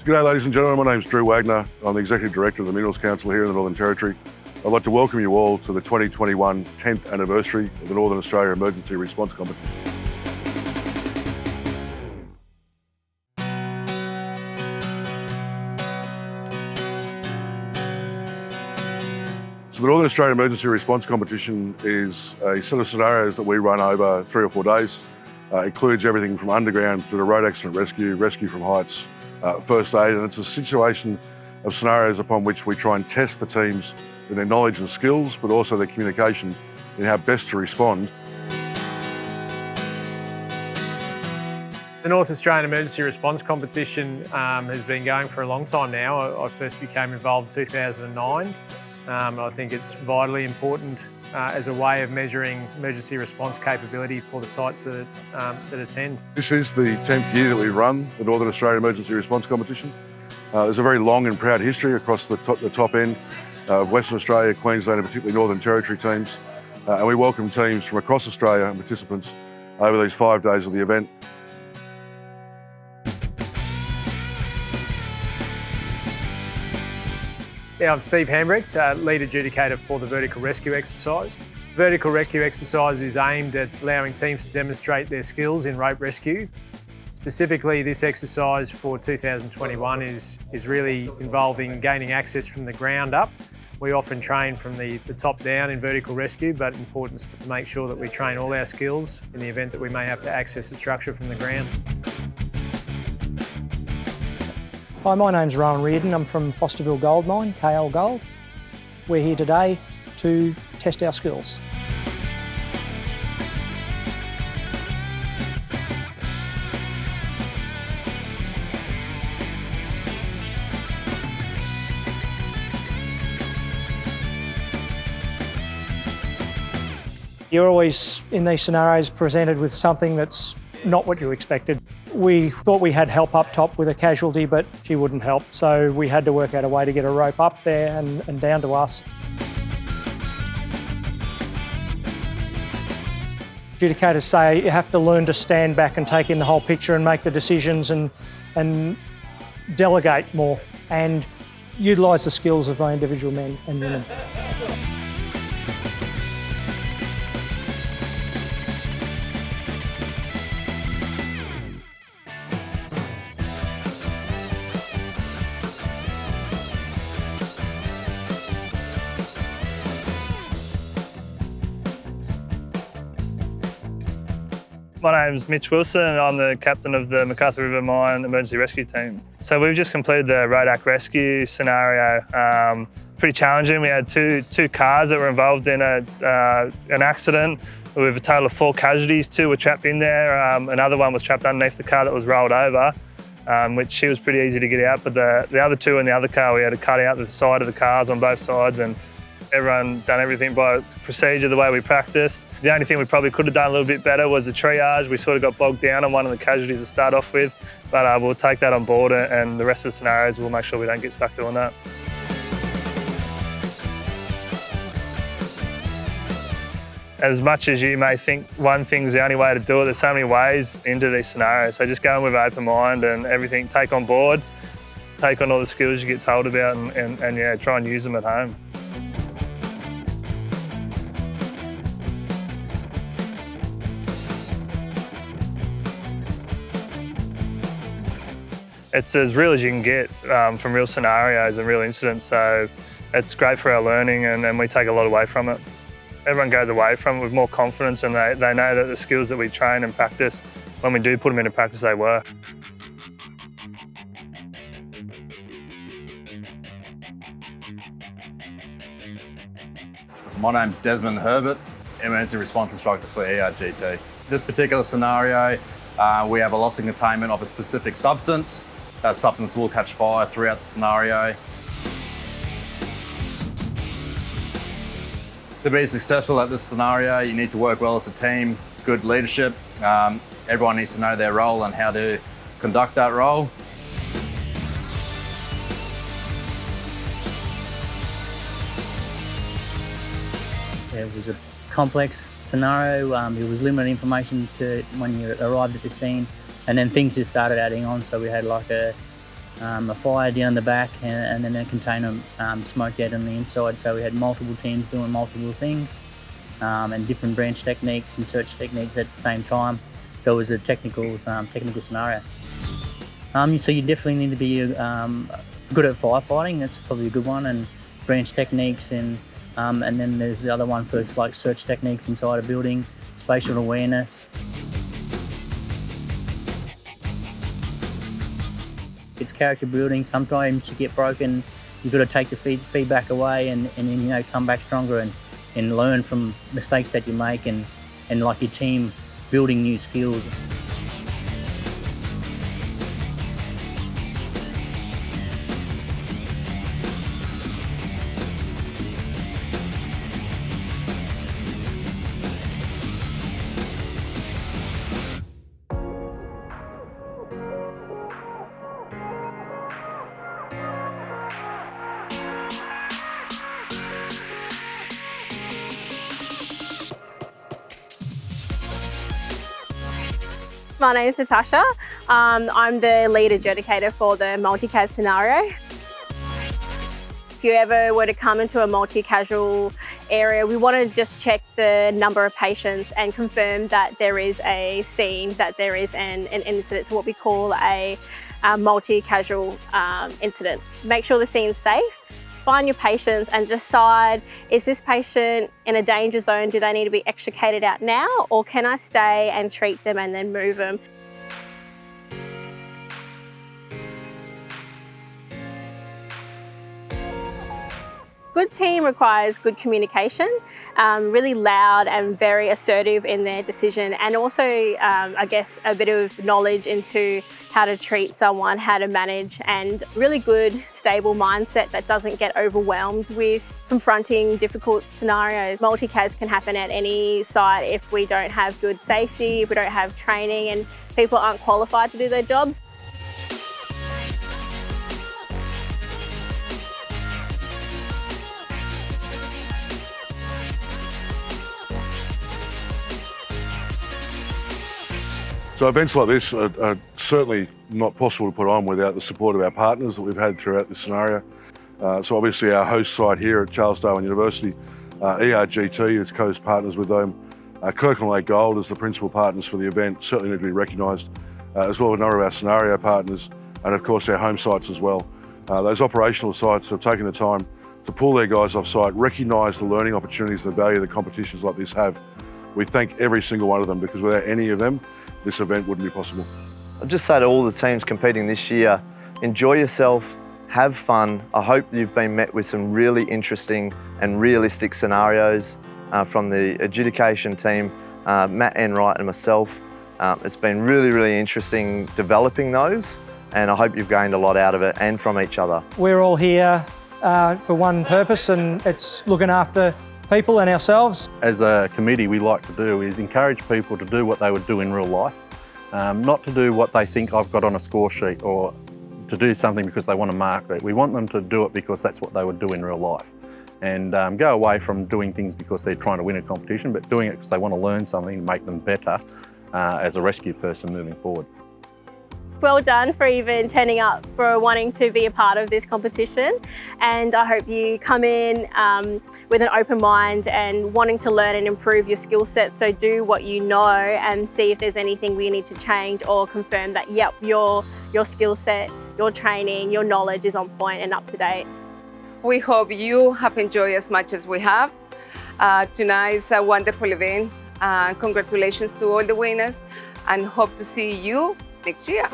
G'day ladies and gentlemen, my name's Drew Wagner. I'm the Executive Director of the Minerals Council here in the Northern Territory. I'd like to welcome you all to the 2021 10th anniversary of the Northern Australia Emergency Response Competition. So the Northern Australia Emergency Response Competition is a set of scenarios that we run over 3 or 4 days. Includes everything from underground through to road accident rescue, rescue from heights, first aid, and it's a situation of scenarios upon which we try and test the teams in their knowledge and skills, but also their communication in how best to respond. The North Australian Emergency Response Competition has been going for a long time now. I first became involved in 2009. I think it's vitally important as a way of measuring emergency response capability for the sites that attend. This is the 10th year that we run the Northern Australia Emergency Response Competition. There's a very long and proud history across the top end of Western Australia, Queensland and particularly Northern Territory teams. And we welcome teams from across Australia and participants over these 5 days of the event. Yeah, I'm Steve Hambrecht, lead adjudicator for the vertical rescue exercise. Vertical rescue exercise is aimed at allowing teams to demonstrate their skills in rope rescue. Specifically, this exercise for 2021 is really involving gaining access from the ground up. We often train from the top down in vertical rescue, but important to make sure that we train all our skills in the event that we may have to access a structure from the ground. Hi, my name's Rowan Reardon. I'm from Fosterville Gold Mine, KL Gold. We're here today to test our skills. You're always, in these scenarios, presented with something that's not what you expected. We thought we had help up top with a casualty, but she wouldn't help. So we had to work out a way to get a rope up there and down to us. Adjudicators say you have to learn to stand back and take in the whole picture and make the decisions and delegate more and utilise the skills of my individual men and women. My name's Mitch Wilson and I'm the captain of the MacArthur River Mine Emergency Rescue Team. So we've just completed the road act rescue scenario. Pretty challenging. We had two cars that were involved in an accident with a total of 4 casualties. 2 were trapped in there. Another one was trapped underneath the car that was rolled over, which she was pretty easy to get out. But the other 2 in the other car, we had to cut out the side of the cars on both sides, and everyone done everything by procedure, the way we practice. The only thing we probably could have done a little bit better was the triage. We sort of got bogged down on one of the casualties to start off with, but we'll take that on board, and the rest of the scenarios we'll make sure we don't get stuck doing that. As much as you may think one thing's the only way to do it, there's so many ways into these scenarios. So just go in with an open mind and everything, take on board, take on all the skills you get told about and yeah, try and use them at home. It's as real as you can get from real scenarios and real incidents, so it's great for our learning and we take a lot away from it. Everyone goes away from it with more confidence and they know that the skills that we train and practice, when we do put them into practice, they work. So my name's Desmond Herbert, Emergency Response Instructor for ERGT. This particular scenario, we have a loss in containment of a specific substance. That substance will catch fire throughout the scenario. To be successful at this scenario, you need to work well as a team, good leadership. Everyone needs to know their role and how to conduct that role. It was a complex scenario. There was limited information to when you arrived at the scene, and then things just started adding on. So we had like a a fire down the back, and then a container smoked out on the inside. So we had multiple teams doing multiple things and different branch techniques and search techniques at the same time. So it was a technical scenario. So you definitely need to be good at firefighting. That's probably a good one, and branch techniques, and then there's the other one for like search techniques inside a building, spatial awareness. It's character building. Sometimes you get broken. You've got to take the feedback away and then come back stronger and learn from mistakes that you make, and like your team building new skills. My name is Natasha. I'm the lead adjudicator for the multi-cas scenario. If you ever were to come into a multi-casual area, we want to just check the number of patients and confirm that there is a scene, that there is an incident. It's what we call a multi-casual incident. Make sure the scene's safe. Find your patients and decide, is this patient in a danger zone? Do they need to be extricated out now, or can I stay and treat them and then move them? Good team requires good communication, really loud and very assertive in their decision, and also, I guess, a bit of knowledge into how to treat someone, how to manage, and really good, stable mindset that doesn't get overwhelmed with confronting difficult scenarios. Multi-cas can happen at any site if we don't have good safety, if we don't have training, and people aren't qualified to do their jobs. So events like this are certainly not possible to put on without the support of our partners that we've had throughout this scenario. So obviously our host site here at Charles Darwin University, ERGT is co-host partners with them. Kirkland Lake Gold is the principal partners for the event, certainly need to be recognised, as well as a number of our scenario partners, and of course our home sites as well. Those operational sites have taken the time to pull their guys off site, recognise the learning opportunities and the value that competitions like this have. We thank every single one of them, because without any of them, this event wouldn't be possible. I'll just say to all the teams competing this year, enjoy yourself, have fun. I hope you've been met with some really interesting and realistic scenarios from the adjudication team, Matt Enright and myself. It's been really, really interesting developing those, and I hope you've gained a lot out of it and from each other. We're all here for one purpose, and it's looking after people and ourselves. As a committee, we like to do is encourage people to do what they would do in real life, not to do what they think I've got on a score sheet, or to do something because they want to mark it. We want them to do it because that's what they would do in real life, and go away from doing things because they're trying to win a competition, but doing it because they want to learn something and make them better as a rescue person moving forward. Well done for even turning up, for wanting to be a part of this competition, and I hope you come in with an open mind and wanting to learn and improve your skill set. So do what you know and see if there's anything we need to change, or confirm that yep, your skill set, your training, your knowledge is on point and up to date. We hope you have enjoyed as much as we have. Tonight is a wonderful event. Congratulations to all the winners, and hope to see you next year.